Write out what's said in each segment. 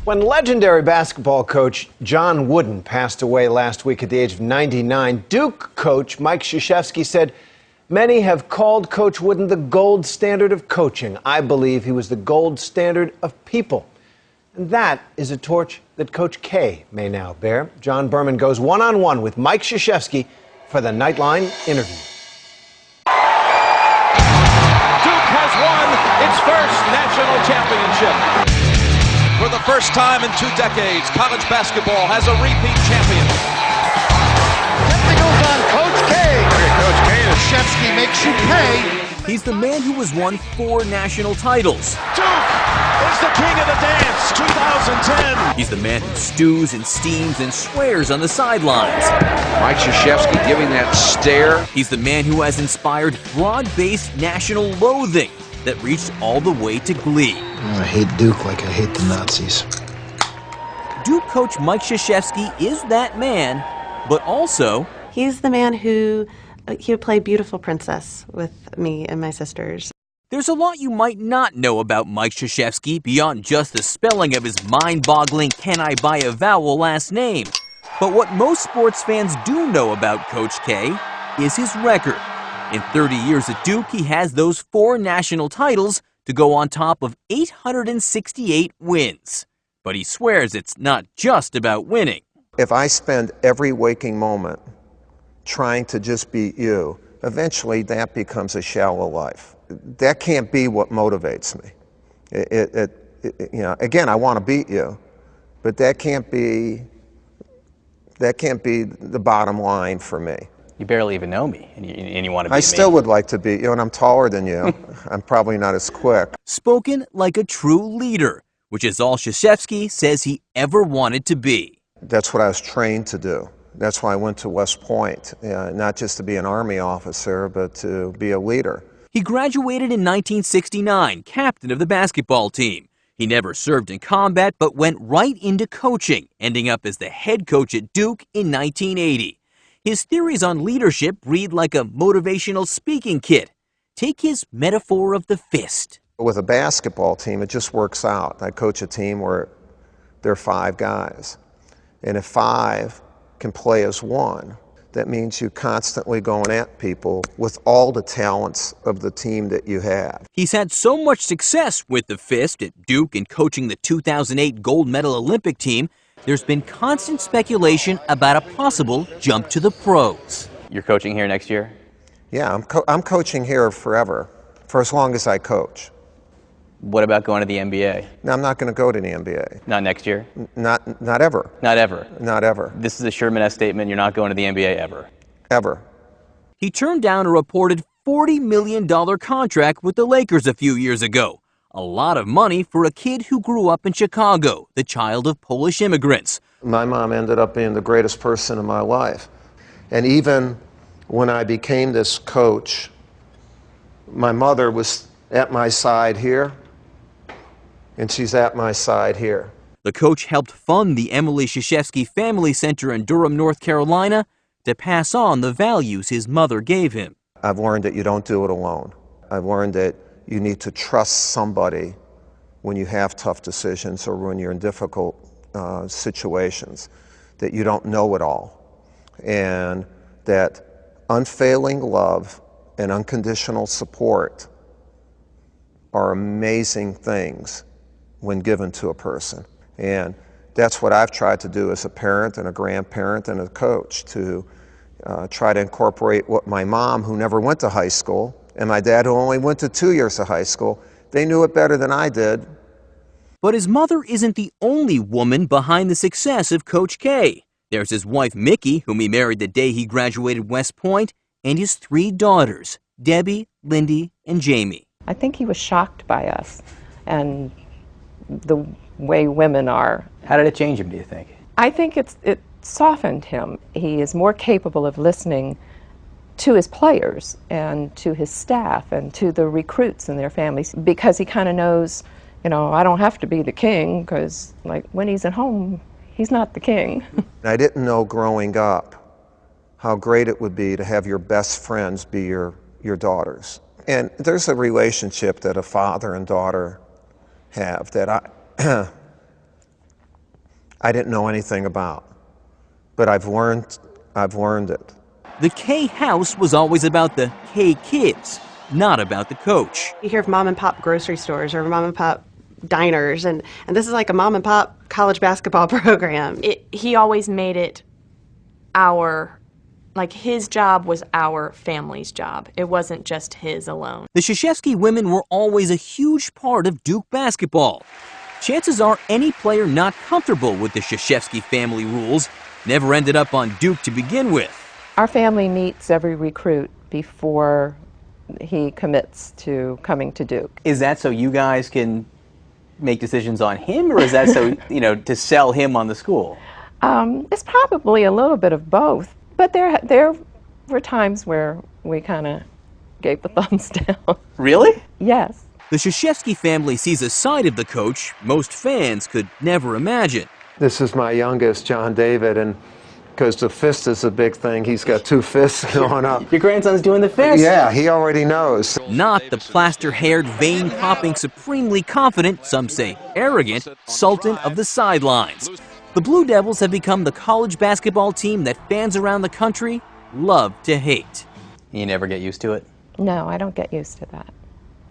When legendary basketball coach John Wooden passed away last week at the age of 99, Duke coach Mike Krzyzewski said, "Many have called Coach Wooden the gold standard of coaching. I believe he was the gold standard of people." And that is a torch that Coach K may now bear. John Berman goes one-on-one with Mike Krzyzewski for the Nightline interview. Duke has won its first national championship. For the first time in 2 decades, college basketball has a repeat champion. Technicals on Coach K. Coach K, Krzyzewski makes you pay. He's the man who has won 4 national titles. Duke is the king of the dance, 2010. He's the man who stews and steams and swears on the sidelines. Mike Krzyzewski giving that stare. He's the man who has inspired broad-based national loathing that reached all the way to Glee. I hate Duke like I hate the Nazis. Duke coach Mike Krzyzewski is that man, but also... He's the man who he would play Beautiful Princess with me and my sisters. There's a lot you might not know about Mike Krzyzewski beyond just the spelling of his mind-boggling "Can I buy a vowel" last name. But what most sports fans do know about Coach K is his record. In 30 years at Duke, he has those 4 national titles to go on top of 868 wins. But he swears it's not just about winning. If I spend every waking moment trying to just beat you, eventually that becomes a shallow life. That can't be what motivates me. Again, I want to beat you, but that can't be the bottom line for me. You barely even know me, and you want to beat me. I still would like to beat you, and I'm taller than you. I'm probably not as quick. Spoken like a true leader, which is all Krzyzewski says he ever wanted to be. That's what I was trained to do. That's why I went to West Point, not just to be an Army officer, but to be a leader. He graduated in 1969, captain of the basketball team. He never served in combat, but went right into coaching, ending up as the head coach at Duke in 1980. His theories on leadership read like a motivational speaking kit. Take his metaphor of the fist. With a basketball team, it just works out. I coach a team where there are 5 guys. And if 5 can play as one, that means you're constantly going at people with all the talents of the team that you have. He's had so much success with the fist at Duke and coaching the 2008 gold medal Olympic team, there's been constant speculation about a possible jump to the pros. You're coaching here next year? Yeah, I'm coaching here forever, for as long as I coach. What about going to the NBA? No, I'm not going to go to the NBA. Not next year? Not ever. Not ever? Not ever. This is a Sherman-esque statement. You're not going to the NBA ever? Ever. He turned down a reported $40 million contract with the Lakers a few years ago. A lot of money for a kid who grew up in Chicago, the child of Polish immigrants. My mom ended up being the greatest person in my life. And even when I became this coach, my mother was at my side here, and she's at my side here. The coach helped fund the Emily Krzyzewski Family Center in Durham, North Carolina, to pass on the values his mother gave him. I've learned that you don't do it alone. I've learned that you need to trust somebody when you have tough decisions or when you're in difficult situations, that you don't know it all, and that unfailing love and unconditional support are amazing things when given to a person. And that's what I've tried to do as a parent and a grandparent and a coach, to try to incorporate what my mom, who never went to high school, and my dad, who only went to 2 years of high school, they knew it better than I did. But his mother isn't the only woman behind the success of Coach K. There's his wife, Mickey, whom he married the day he graduated West Point, and his 3 daughters, Debbie, Lindy, and Jamie. I think he was shocked by us and the way women are. How did it change him, do you think? I think it softened him. He is more capable of listening to his players and to his staff and to the recruits and their families, because he kind of knows, I don't have to be the king, because like when he's at home, he's not the king. I didn't know growing up how great it would be to have your best friends be your daughters. And there's a relationship that a father and daughter have that I didn't know anything about. But I've learned it. The K house was always about the K kids, not about the coach. You hear of mom and pop grocery stores or mom and pop diners, and this is like a mom and pop college basketball program. He always made it his job was our family's job. It wasn't just his alone. The Krzyzewski women were always a huge part of Duke basketball. Chances are any player not comfortable with the Krzyzewski family rules never ended up on Duke to begin with. Our family meets every recruit before he commits to coming to Duke. Is that so you guys can make decisions on him, or is that so, to sell him on the school? It's probably a little bit of both, but there were times where we kind of gave the thumbs down. Really? Yes. The Krzyzewski family sees a side of the coach most fans could never imagine. This is my youngest, John David, and because the fist is a big thing, he's got 2 fists going up. Your grandson's doing the fist? Yeah, he already knows. Not the plaster-haired, vein-popping, supremely confident, some say arrogant, sultan of the sidelines. The Blue Devils have become the college basketball team that fans around the country love to hate. You never get used to it? No, I don't get used to that.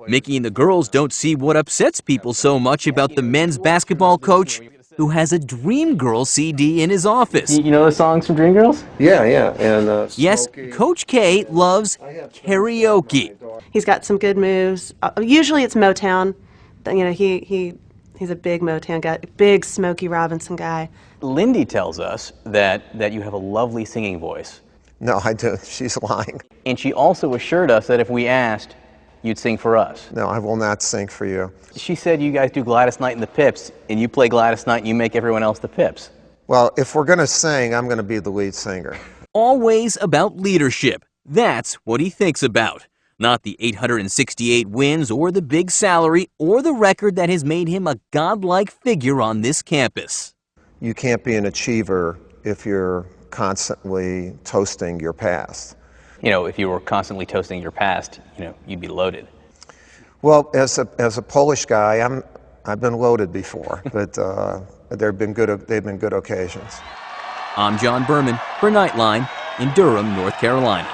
Mickey and the girls don't see what upsets people so much about the men's basketball coach who has a Dreamgirls CD in his office. You know the songs from Dreamgirls? Yeah, and yes, Coach K loves karaoke. He's got some good moves. Usually it's Motown. He's a big Motown guy, big Smokey Robinson guy. Lindy tells us that you have a lovely singing voice. No, I don't. She's lying. And she also assured us that if we asked, you'd sing for us. No, I will not sing for you. She said you guys do Gladys Knight and the Pips, and you play Gladys Knight and you make everyone else the Pips. Well, if we're going to sing, I'm going to be the lead singer. Always about leadership. That's what he thinks about. Not the 868 wins or the big salary or the record that has made him a godlike figure on this campus. You can't be an achiever if you're constantly toasting your past. If you were constantly toasting your past, you'd be loaded. Well, as a Polish guy, I've been loaded before, but they've been good occasions. I'm John Berman for Nightline in Durham, North Carolina.